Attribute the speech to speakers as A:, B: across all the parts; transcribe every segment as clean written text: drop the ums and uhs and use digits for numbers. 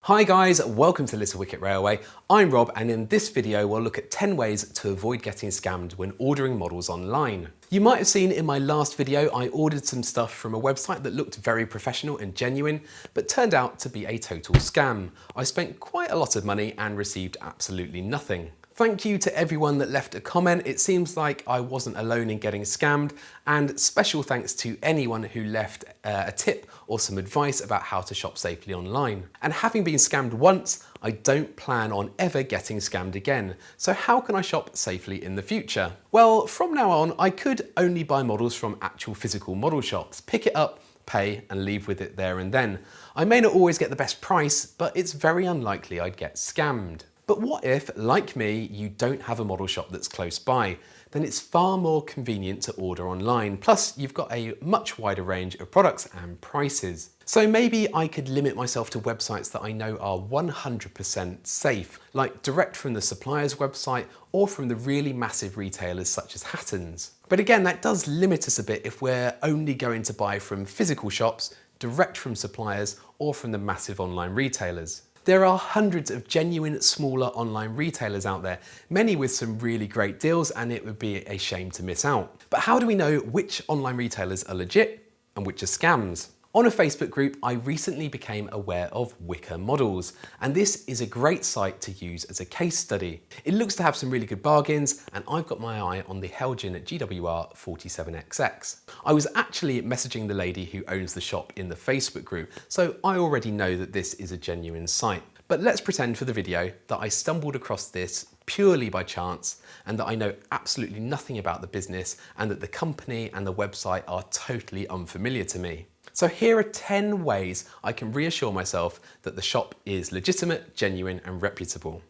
A: Hi guys, welcome to Little Wicket Railway. I'm Rob, and in this video we'll look at 10 ways to avoid getting scammed when ordering models online. You might have seen in my last video I ordered some stuff from a website that looked very professional and genuine, but turned out to be a total scam. I spent quite a lot of money and received absolutely nothing. Thank you to everyone that left a comment. It seems like I wasn't alone in getting scammed, and special thanks to anyone who left a tip or some advice about how to shop safely online. And having been scammed once, I don't plan on ever getting scammed again. So how can I shop safely in the future? Well, from now on, I could only buy models from actual physical model shops, pick it up, pay and leave with it there and then. I may not always get the best price, but it's very unlikely I'd get scammed. But what if, like me, you don't have a model shop that's close by? Then it's far more convenient to order online. Plus, you've got a much wider range of products and prices. So maybe I could limit myself to websites that I know are 100% safe, like direct from the supplier's website or from the really massive retailers such as Hatton's. But again, that does limit us a bit if we're only going to buy from physical shops, direct from suppliers, or from the massive online retailers. There are hundreds of genuine smaller online retailers out there, many with some really great deals, and it would be a shame to miss out. But how do we know which online retailers are legit and which are scams? On a Facebook group, I recently became aware of Wicor models, and this is a great site to use as a case study. It looks to have some really good bargains, and I've got my eye on the Helgin GWR 47XX. I was actually messaging the lady who owns the shop in the Facebook group, so I already know that this is a genuine site. But let's pretend for the video that I stumbled across this purely by chance, and that I know absolutely nothing about the business, and that the company and the website are totally unfamiliar to me. So here are 10 ways I can reassure myself that the shop is legitimate, genuine, and reputable.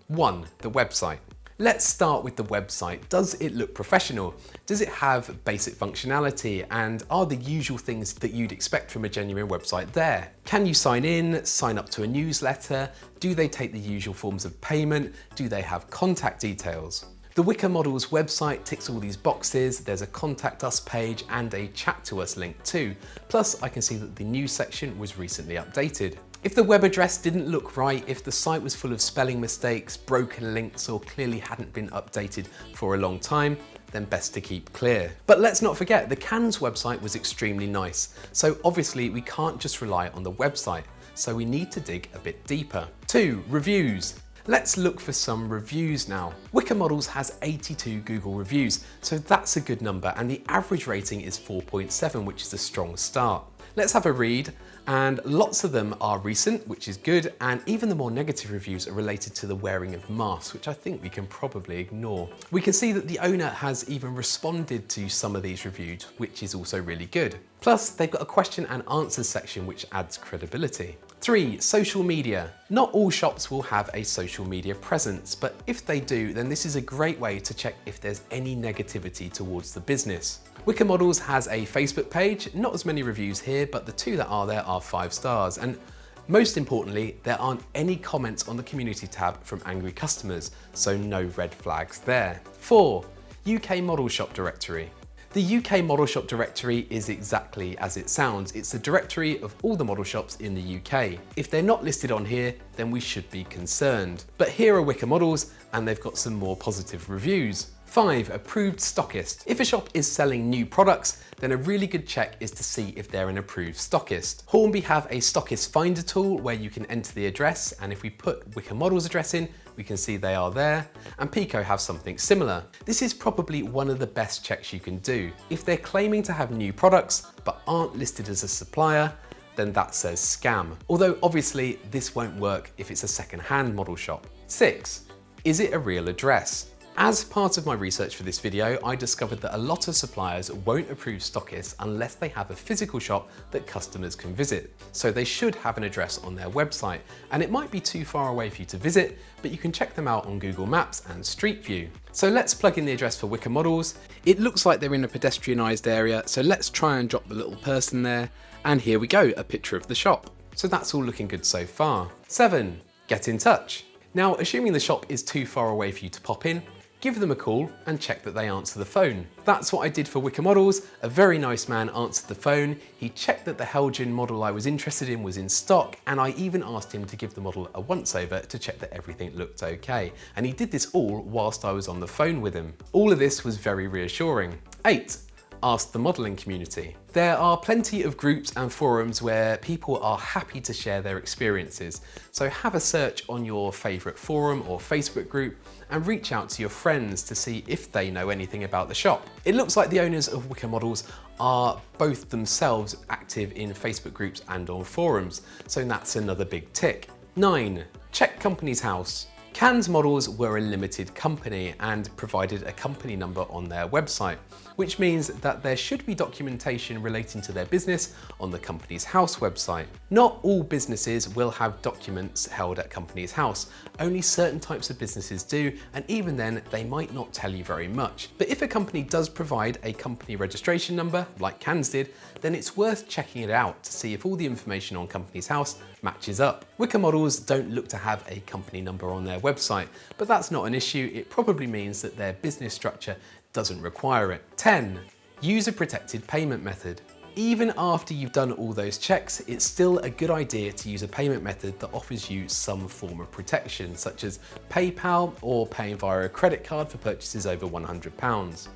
A: 1. The website. Let's start with the website. Does it look professional? Does it have basic functionality? And are the usual things that you'd expect from a genuine website there? Can you sign in, sign up to a newsletter? Do they take the usual forms of payment? Do they have contact details? The Wicor Models website ticks all these boxes. There's a contact us page and a chat to us link too. Plus, I can see that the news section was recently updated. If the web address didn't look right, if the site was full of spelling mistakes, broken links, or clearly hadn't been updated for a long time, then best to keep clear. But let's not forget, the Cannes website was extremely nice. So obviously we can't just rely on the website. So we need to dig a bit deeper. 2. Reviews. Let's look for some reviews now. Wicor Models has 82 Google reviews, so that's a good number, and the average rating is 4.7, which is a strong start. Let's have a read, and lots of them are recent, which is good, and even the more negative reviews are related to the wearing of masks, which I think we can probably ignore. We can see that the owner has even responded to some of these reviews, which is also really good. Plus, they've got a question and answers section, which adds credibility. 3. Social media. Not all shops will have a social media presence, but if they do, then this is a great way to check if there's any negativity towards the business. Wicor Models has a Facebook page, not as many reviews here, but the 2 that are there are 5 stars. And most importantly, there aren't any comments on the community tab from angry customers, so no red flags there. 4. UK Model Shop Directory. The UK Model Shop Directory is exactly as it sounds. It's the directory of all the model shops in the UK. If they're not listed on here, then we should be concerned. But here are Wicor Models, and they've got some more positive reviews. 5. Approved Stockist. If a shop is selling new products, then a really good check is to see if they're an approved stockist. Hornby have a stockist finder tool where you can enter the address, and if we put Wicor Models address in, we can see they are there, and Pico have something similar. This is probably one of the best checks you can do. If they're claiming to have new products but aren't listed as a supplier, then that says scam. Although obviously this won't work if it's a second-hand model shop. 6. Is it a real address? As part of my research for this video, I discovered that a lot of suppliers won't approve stockists unless they have a physical shop that customers can visit. So they should have an address on their website, and it might be too far away for you to visit, but you can check them out on Google Maps and Street View. So let's plug in the address for Wicor Models. It looks like they're in a pedestrianised area, so let's try and drop the little person there. And here we go, a picture of the shop. So that's all looking good so far. 7. Get in touch. Now, assuming the shop is too far away for you to pop in, Give them a call and check that they answer the phone. That's what I did for Wicker Models. A very nice man answered the phone. He checked that the Helgen model I was interested in was in stock, and I even asked him to give the model a once-over to check that everything looked okay. And he did this all whilst I was on the phone with him. All of this was very reassuring. 8. Ask the modelling community. There are plenty of groups and forums where people are happy to share their experiences. So have a search on your favourite forum or Facebook group and reach out to your friends to see if they know anything about the shop. It looks like the owners of Wicker Models are both themselves active in Facebook groups and on forums, so that's another big tick. 9. Check company's house. Cannes Models were a limited company and provided a company number on their website, which means that there should be documentation relating to their business on the company's house website. Not all businesses will have documents held at company's house. Only certain types of businesses do, and even then they might not tell you very much. But if a company does provide a company registration number, like Cannes did, then it's worth checking it out to see if all the information on company's house matches up. Wicker Models don't look to have a company number on their website, but that's not an issue. It probably means that their business structure doesn't require it. 10. Use a protected payment method. Even after you've done all those checks, it's still a good idea to use a payment method that offers you some form of protection, such as PayPal or paying via a credit card for purchases over £100.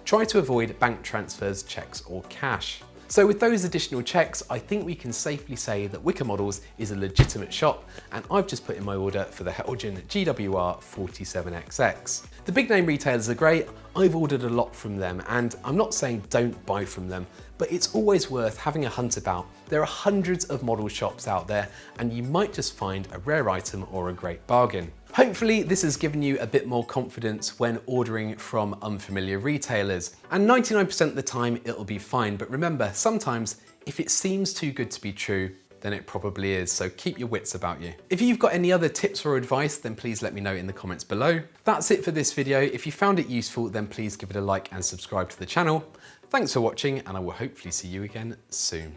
A: Try to avoid bank transfers, checks or cash. So with those additional checks, I think we can safely say that Wicker Models is a legitimate shop, and I've just put in my order for the Helgen GWR 47XX. The big name retailers are great. I've ordered a lot from them, and I'm not saying don't buy from them, but it's always worth having a hunt about. There are hundreds of model shops out there, and you might just find a rare item or a great bargain. Hopefully this has given you a bit more confidence when ordering from unfamiliar retailers. And 99% of the time it'll be fine, but remember, sometimes if it seems too good to be true, then it probably is, so keep your wits about you. If you've got any other tips or advice, then please let me know in the comments below. That's it for this video. If you found it useful, then please give it a like and subscribe to the channel. Thanks for watching, and I will hopefully see you again soon.